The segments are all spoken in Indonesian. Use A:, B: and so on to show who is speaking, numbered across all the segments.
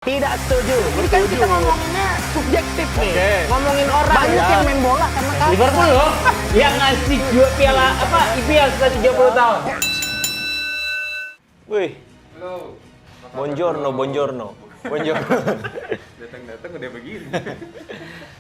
A: Tidak setuju.
B: Ini kan kita ngomonginnya subjektif nih.
A: Oke.
B: Ngomongin orang. Banyak yang main bola karena kagak.
A: Liverpool loh yang ngasih jual piala apa IPL setelah 30 tahun. Wih,
C: Halo.
A: buongiorno. Buongiorno.
C: Datang-datang udah begini.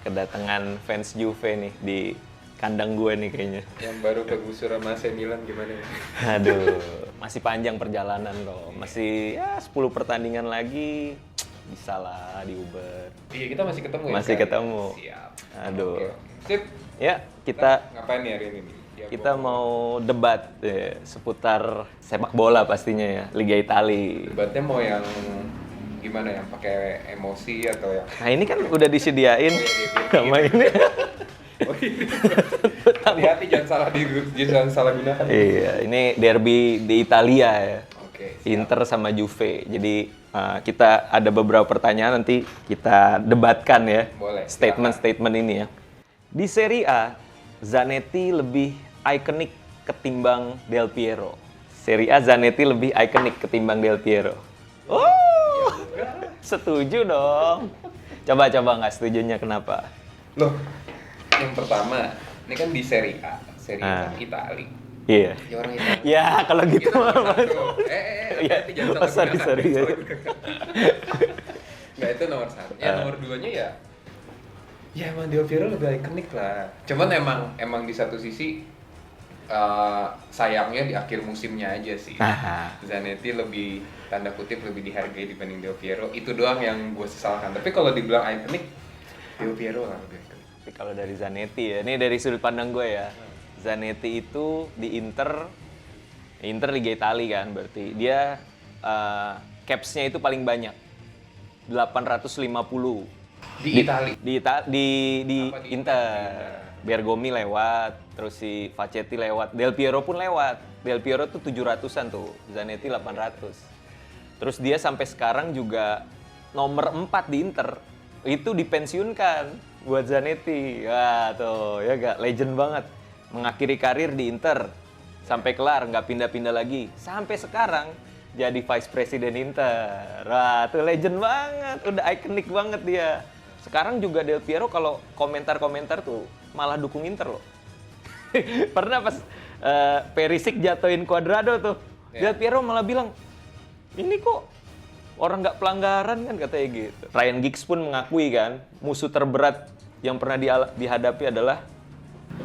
A: Kedatangan fans Juve nih di kandang gue nih kayaknya.
C: Yang baru kegusur sama AC Milan gimana ya?
A: Aduh, masih panjang perjalanan loh. Masih ya 10 pertandingan lagi. Bisa lah di Uber.
C: Iya, kita masih ketemu ya?
A: Masih
C: sekarang?
A: ketemu.
C: Siap.
A: Aduh.
C: Oke. Sip.
A: Ya, kita
C: Ngapain nih hari ini nih? Ya,
A: kita mau debat seputar sepak bola pastinya ya, Liga Italia.
C: Debatnya mau yang gimana, yang pakai emosi atau yang
A: Nah ini kan udah disediain sama ini.
C: Oh, iya. Hati-hati jangan salah gunakan.
A: Iya, ini derby di Italia ya.
C: Oke. siap.
A: Inter sama Juve. Jadi kita ada beberapa pertanyaan nanti kita debatkan ya.
C: Boleh,
A: Statement-statement ini ya. Di Serie A, Zanetti lebih ikonik ketimbang Del Piero. Serie A Zanetti lebih ikonik ketimbang Del Piero. Oh, setuju dong. Coba nggak setujunya kenapa?
C: Loh, yang pertama, ini kan di Serie A
A: Ah.
C: Italia.
A: Iya.
C: Ya orang Italia.
A: Ya kalau gitu
C: Kita
A: mah.
C: nomor satu.
A: Iya.
C: Hati-hati, jangan
A: Oh,
C: salah
A: sorry.
C: gunakan. Nggak, itu nomor satu. Ya nomor duanya ya emang Del Piero lebih ikonik lah. Cuman emang di satu sisi sayangnya di akhir musimnya aja sih.
A: Nah.
C: Zanetti lebih, tanda kutip, lebih dihargai dibanding Del Piero. Itu doang yang gue sesalkan. Tapi kalau dibilang ikonik, Del Piero lah lebih ikonik.
A: Tapi kalau dari Zanetti ya, ini dari sudut pandang gue ya. Zanetti itu di Inter Liga Italia kan berarti. Dia caps-nya itu paling banyak. 850.
C: Di Italia?
A: Di
C: Apa di
A: Inter.
C: Inter?
A: Bergomi lewat, terus si Facchetti lewat, Del Piero pun lewat. Del Piero tuh 700-an tuh, Zanetti 800. Terus dia sampai sekarang juga nomor 4 di Inter. Itu dipensiunkan buat Zanetti. Wah tuh, ya gak? Legend banget. Mengakhiri karir di Inter. Sampai kelar, nggak pindah-pindah lagi. Sampai sekarang jadi Vice President Inter. Wah tuh legend banget, udah ikonik banget dia. Sekarang juga Del Piero kalau komentar-komentar tuh malah dukung Inter loh. Pernah pas Perisic jatuhin Cuadrado tuh, Del Piero malah bilang, ini kok orang nggak pelanggaran kan katanya gitu. Ryan Giggs pun mengakui kan, musuh terberat yang pernah dihadapi adalah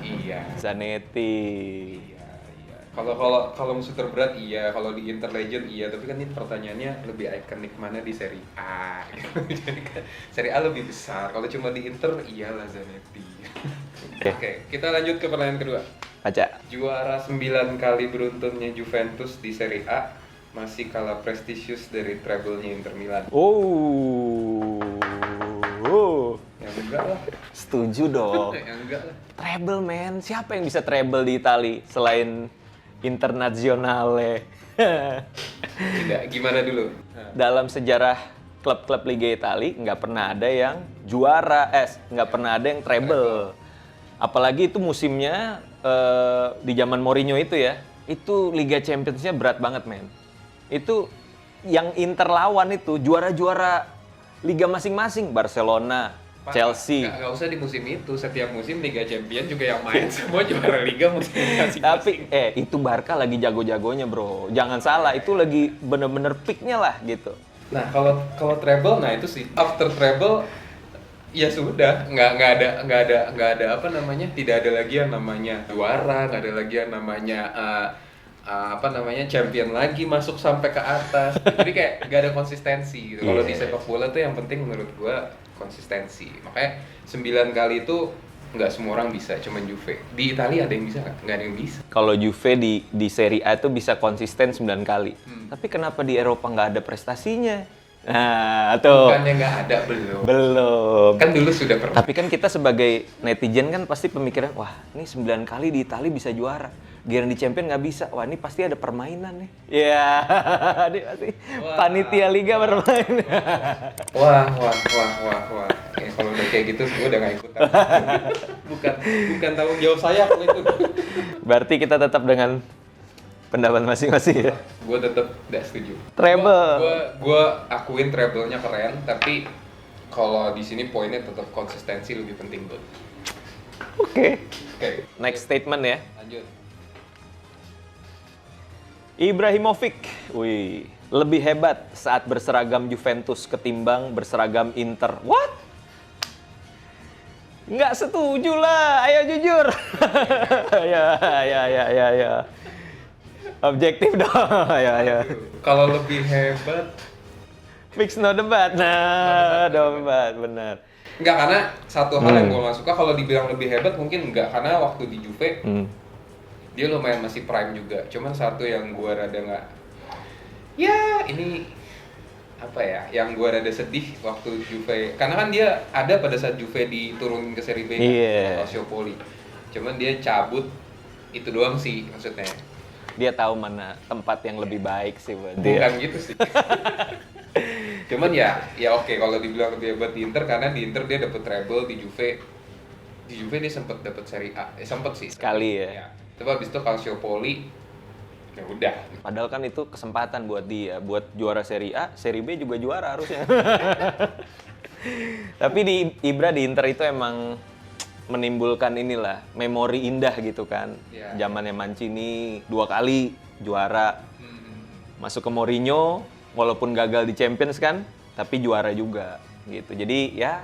C: Iya.
A: Zanetti.
C: Iya. Kalau musuh terberat iya, kalau di Inter Legend iya, tapi kan ini pertanyaannya lebih ikonik mana di Serie A. Jadi kan Serie A lebih besar. Kalau cuma di Inter iyalah Zanetti. Oke, kita lanjut ke pertanyaan kedua.
A: Baca.
C: Juara 9 kali beruntunnya Juventus di Serie A masih kalah prestisius dari treble-nya Inter Milan. Yang enggak lah.
A: Setuju dong.
C: Yang enggak lah.
A: Treble man, siapa yang bisa treble di Itali selain Internazionale?
C: Tidak, gimana dulu?
A: Dalam sejarah klub-klub Liga Italia nggak pernah ada yang juara, nggak pernah ada yang treble. Apalagi itu musimnya di zaman Mourinho itu ya, itu Liga Champions-nya berat banget men. Itu yang Inter lawan itu juara-juara liga masing-masing, Barcelona,
C: Pak,
A: Chelsea.
C: Nggak usah di musim itu, setiap musim Liga Champion juga yang main semua juara Liga musim masing-masing.
A: Tapi itu Barca lagi jago-jagonya bro, jangan salah, itu lagi bener-bener peaknya lah gitu.
C: Nah kalau treble, nah itu sih after treble ya sudah, nggak ada apa namanya, tidak ada lagi yang namanya juara, nggak ada lagi yang namanya champion lagi masuk sampai ke atas. Jadi kayak nggak ada konsistensi gitu. Kalau di sepak bola tuh yang penting menurut gua konsistensi. Makanya 9 kali itu nggak semua orang bisa, cuman Juve. Di Italia ada yang bisa nggak? Nggak ada yang bisa.
A: Kalau Juve di Serie A itu bisa konsisten 9 kali. Tapi kenapa di Eropa nggak ada prestasinya? Nah, tuh.
C: Bukannya nggak ada, belum.
A: Belum.
C: Kan dulu sudah pernah.
A: Tapi kan kita sebagai netizen kan pasti pemikiran, wah ini 9 kali di Italia bisa juara. Giliran di Champion nggak bisa. Wah ini pasti ada permainan nih. Iya, dia pasti panitia liga bermain.
C: Wah. Ya, kalau udah kayak gitu, gue udah nggak ikutan. bukan tanggung jawab saya kalau itu.
A: Berarti kita tetap dengan pendapat masing-masing ya.
C: Gue tetap nggak setuju.
A: Treble.
C: Gue akuin treble-nya keren, tapi kalau di sini poinnya tetap konsistensi lebih penting buat.
A: Oke.
C: Oke,
A: Next statement ya.
C: lanjut.
A: Ibrahimovic, wih, lebih hebat saat berseragam Juventus ketimbang berseragam Inter. What? Nggak setuju lah, ayo jujur. ya. Objektif dong, ya.
C: Kalau lebih hebat,
A: Fix no debat. Nah, debat, benar.
C: enggak, karena satu hal yang gue nggak suka kalau dibilang lebih hebat mungkin enggak, karena waktu di Juve dia lumayan masih prime juga. Cuman satu yang gue rada nggak, ya ini apa ya, yang gue rada sedih waktu Juve, karena kan dia ada pada saat Juve diturunin ke Serie B
A: Iya.
C: Calciopoli. Cuman dia cabut itu doang sih maksudnya.
A: Dia tahu mana tempat yang lebih baik sih buat dia.
C: Bukan gitu sih. Cuman ya oke kalau dibilang lebih hebat di Inter, karena di Inter dia dapat treble, di Juve dia sempat dapat Serie A, sempat sih
A: Sekali ya.
C: Tapi habis itu Calciopoli ya udah.
A: Padahal kan itu kesempatan buat dia, buat juara Serie A, Serie B juga juara harusnya. Tapi di Ibra di Inter itu emang menimbulkan inilah memori indah gitu kan.
C: Iya.
A: Zamannya Mancini 2 kali juara. Masuk ke Mourinho walaupun gagal di Champions kan, tapi juara juga gitu. Jadi ya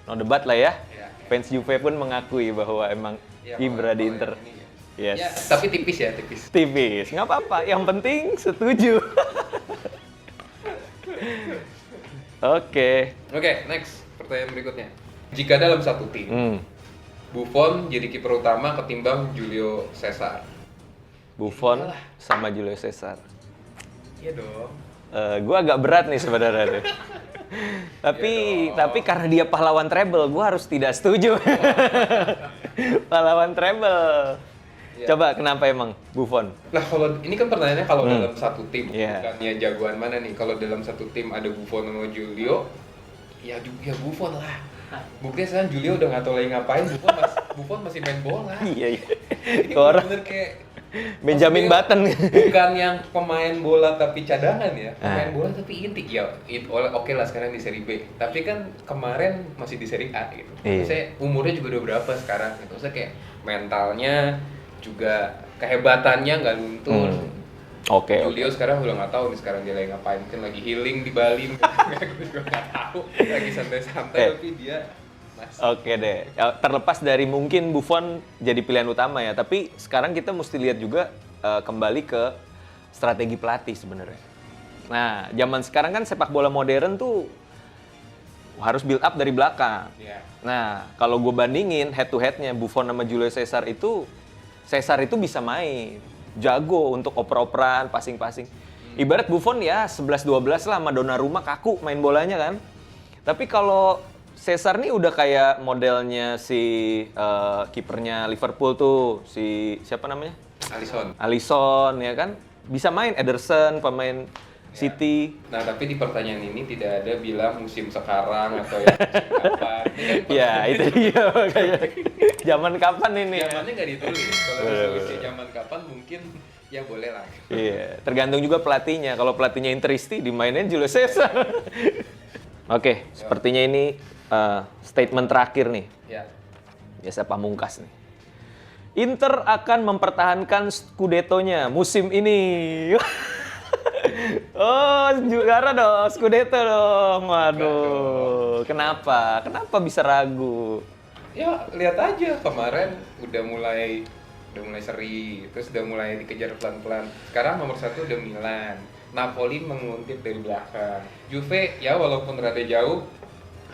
A: no debat lah ya.
C: Iya.
A: Fans Juve pun mengakui bahwa emang
C: Ya,
A: Ibra di
C: kalau
A: Inter.
C: yang ini ya.
A: Yes.
C: Ya, tapi tipis ya, tipis.
A: Tipis, nggak apa-apa. Yang penting setuju. Oke.
C: Oke, next pertanyaan berikutnya. Jika dalam satu tim, Buffon jadi kiper utama ketimbang Julio Cesar.
A: Buffon
C: Iyalah.
A: sama Julio Cesar.
C: Iya dong.
A: Gue agak berat nih sebenarnya. Deh. tapi
C: Iya dong.
A: tapi karena dia pahlawan treble, gue harus tidak setuju. Pahlawan treble.
C: Iya.
A: Coba kenapa emang Buffon?
C: Nah, kalau ini kan pertanyaannya kalau dalam satu tim,
A: Iya.
C: bukannya jagoan mana nih? Kalau dalam satu tim ada Buffon sama Julio, ya Buffon lah. Buktinya sekarang Julio udah nggak tahu lagi ngapain, Buffon masih main bola.
A: Iya.
C: Ini
A: Orang
C: bener kayak
A: Benjamin
C: maksudnya
A: Button.
C: bukan yang pemain bola tapi cadangan ya, pemain
A: Ah.
C: bola tapi inti ya. Oke lah sekarang di Serie B, tapi kan kemarin masih di Serie A gitu.
A: Iya.
C: Maksudnya umurnya juga udah berapa sekarang gitu. Maksudnya kayak mentalnya juga kehebatannya nggak luntur.
A: Oke.
C: Julio sekarang udah nggak tahu nih sekarang dia lagi ngapain, mungkin lagi healing di Bali, gue juga nggak tahu, lagi santai-santai tapi dia masih.
A: Oke deh, ya, terlepas dari mungkin Buffon jadi pilihan utama ya, tapi sekarang kita mesti lihat juga kembali ke strategi pelatih sebenarnya. Nah, zaman sekarang kan sepak bola modern tuh harus build up dari belakang.
C: Ya.
A: Nah, kalau gue bandingin head to headnya Buffon sama Julio Cesar itu bisa main, jago untuk oper-operan, passing-passing. Ibarat Buffon ya 11-12 lah sama Donnarumma, kaku main bolanya kan. Tapi kalau Cesar nih udah kayak modelnya si kipernya Liverpool tuh, si siapa namanya? Alisson ya kan, bisa main. Ederson pemain City.
C: Nah, tapi di pertanyaan ini tidak ada bilang musim sekarang atau yang musim kapan. Ini kan
A: Ya itu dia makanya. Zaman kapan ini? Ya?
C: zamannya nggak ditulis. Kalau ditulis di zaman kapan mungkin ya boleh lah.
A: Iya, tergantung juga pelatihnya. Kalau pelatihnya Interisti dimainin Julio Cesar. Oke, sepertinya ini statement terakhir nih.
C: Ya.
A: Biasa pamungkas nih. Inter akan mempertahankan Scudetto-nya musim ini. Oh, juara dong, Scudetto dong. Waduh, kenapa? Kenapa bisa ragu?
C: Ya, lihat aja kemarin udah mulai seri, terus udah mulai dikejar pelan-pelan. Sekarang nomor 1 udah Milan. Napoli menguntit dari belakang. Juve ya walaupun rada jauh,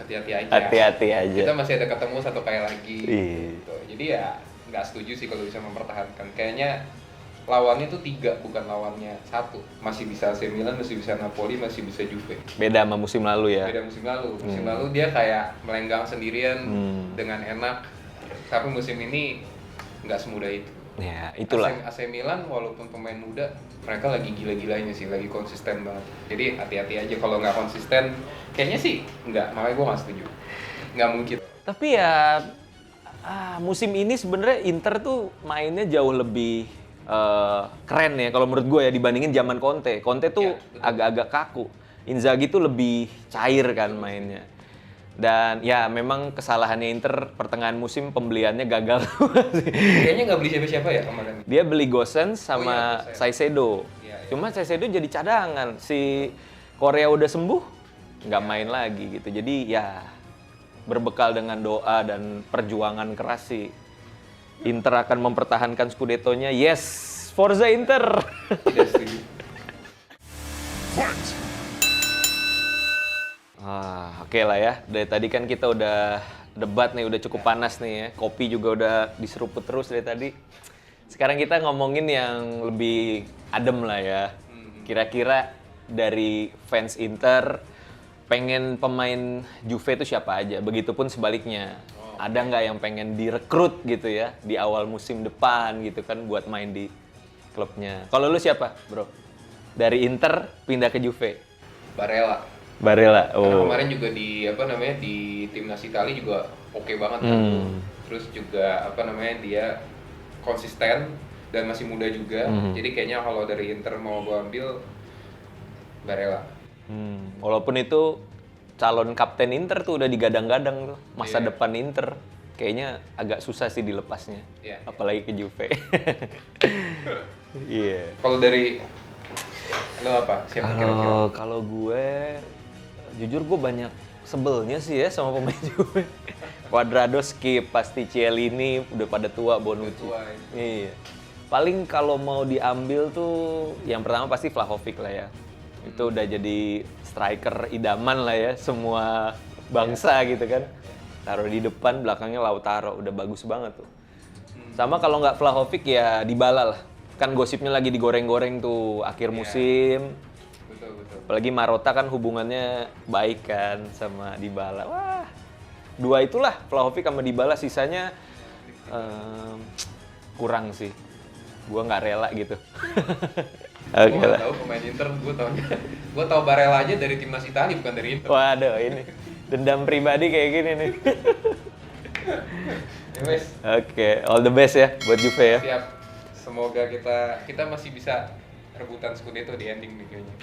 C: hati-hati aja.
A: Hati-hati aja.
C: Kita masih ada ketemu satu kali lagi.
A: Iya.
C: Gitu. Jadi ya nggak setuju sih kalau bisa mempertahankan. Kayaknya lawannya tuh 3 bukan lawannya 1. Masih bisa AC Milan, masih bisa Napoli, masih bisa Juve.
A: Beda sama musim lalu ya.
C: Beda musim lalu. Musim lalu dia kayak melenggang sendirian dengan enak. Tapi musim ini nggak semudah itu.
A: Ya, itulah.
C: AC Milan walaupun pemain muda, mereka lagi gila-gilanya sih, lagi konsisten banget. Jadi hati-hati aja kalau nggak konsisten. Kayaknya sih nggak, makanya gue nggak setuju. Nggak mungkin.
A: Tapi ya musim ini sebenarnya Inter tuh mainnya jauh lebih keren ya kalau menurut gue ya dibandingin zaman Conte. Conte tuh
C: Ya, betul.
A: agak-agak kaku. Inzaghi tuh lebih cair kan mainnya. Dan ya memang kesalahannya Inter pertengahan musim pembeliannya gagal.
C: Kayaknya nggak beli siapa-siapa ya kemarin.
A: Dia beli Gosens sama
C: Gosens.
A: Saicedo.
C: Iya, iya.
A: Cuma Saicedo jadi cadangan. Si Korea udah sembuh, nggak main lagi gitu. Jadi ya berbekal dengan doa dan perjuangan keras sih, Inter akan mempertahankan Scudetto-nya. Yes, Forza Inter!
C: Tidak setuju.
A: Oke lah ya. Dari tadi kan kita udah debat nih, udah cukup panas nih ya. Kopi juga udah diseruput terus dari tadi. Sekarang kita ngomongin yang lebih adem lah ya. Kira-kira dari fans Inter pengen pemain Juve itu siapa aja? Begitupun sebaliknya. Ada nggak yang pengen direkrut gitu ya di awal musim depan gitu kan buat main di klubnya? Kalau lu siapa, bro? Dari Inter pindah ke Juve?
C: Barella.
A: Barella.
C: Karena
A: Oh.
C: kemarin juga di timnas Italia juga oke banget kan. Terus juga dia konsisten dan masih muda juga. Jadi kayaknya kalau dari Inter mau gua ambil Barella.
A: Walaupun itu calon kapten Inter tuh udah digadang-gadang tuh masa
C: Iya.
A: depan Inter. Kayaknya agak susah sih dilepasnya.
C: Iya.
A: Apalagi ke Juve. Iya.
C: Kalau dari lo apa? Siapa kira-kira?
A: Kalau gue jujur gue banyak sebelnya sih ya sama pemain Juve. Cuadrado skip, pasti Chiellini udah pada tua, Bonucci.
C: Udah tua,
A: Iya. Paling kalau mau diambil tuh yang pertama pasti Vlahovic lah ya. Itu udah jadi striker idaman lah ya semua bangsa gitu kan. Taruh di depan, belakangnya Lautaro, udah bagus banget tuh. Sama kalau nggak Vlahovic ya Dybala lah. Kan gosipnya lagi digoreng-goreng tuh akhir musim.
C: Betul.
A: Apalagi Marotta kan hubungannya baik kan sama Dybala. Wah, dua itulah Vlahovic sama Dybala, sisanya kurang sih. Gua nggak rela gitu.
C: Gue
A: Oke
C: nggak
A: lah.
C: tahu pemain Inter, gue tahu Barella aja dari timnas Italia bukan dari Inter.
A: Waduh, ini dendam pribadi kayak gini nih.
C: Ya wes,
A: Oke, all the best ya buat Juve ya.
C: siap. Semoga kita masih bisa rebutan Scudetto di ending nih kayaknya.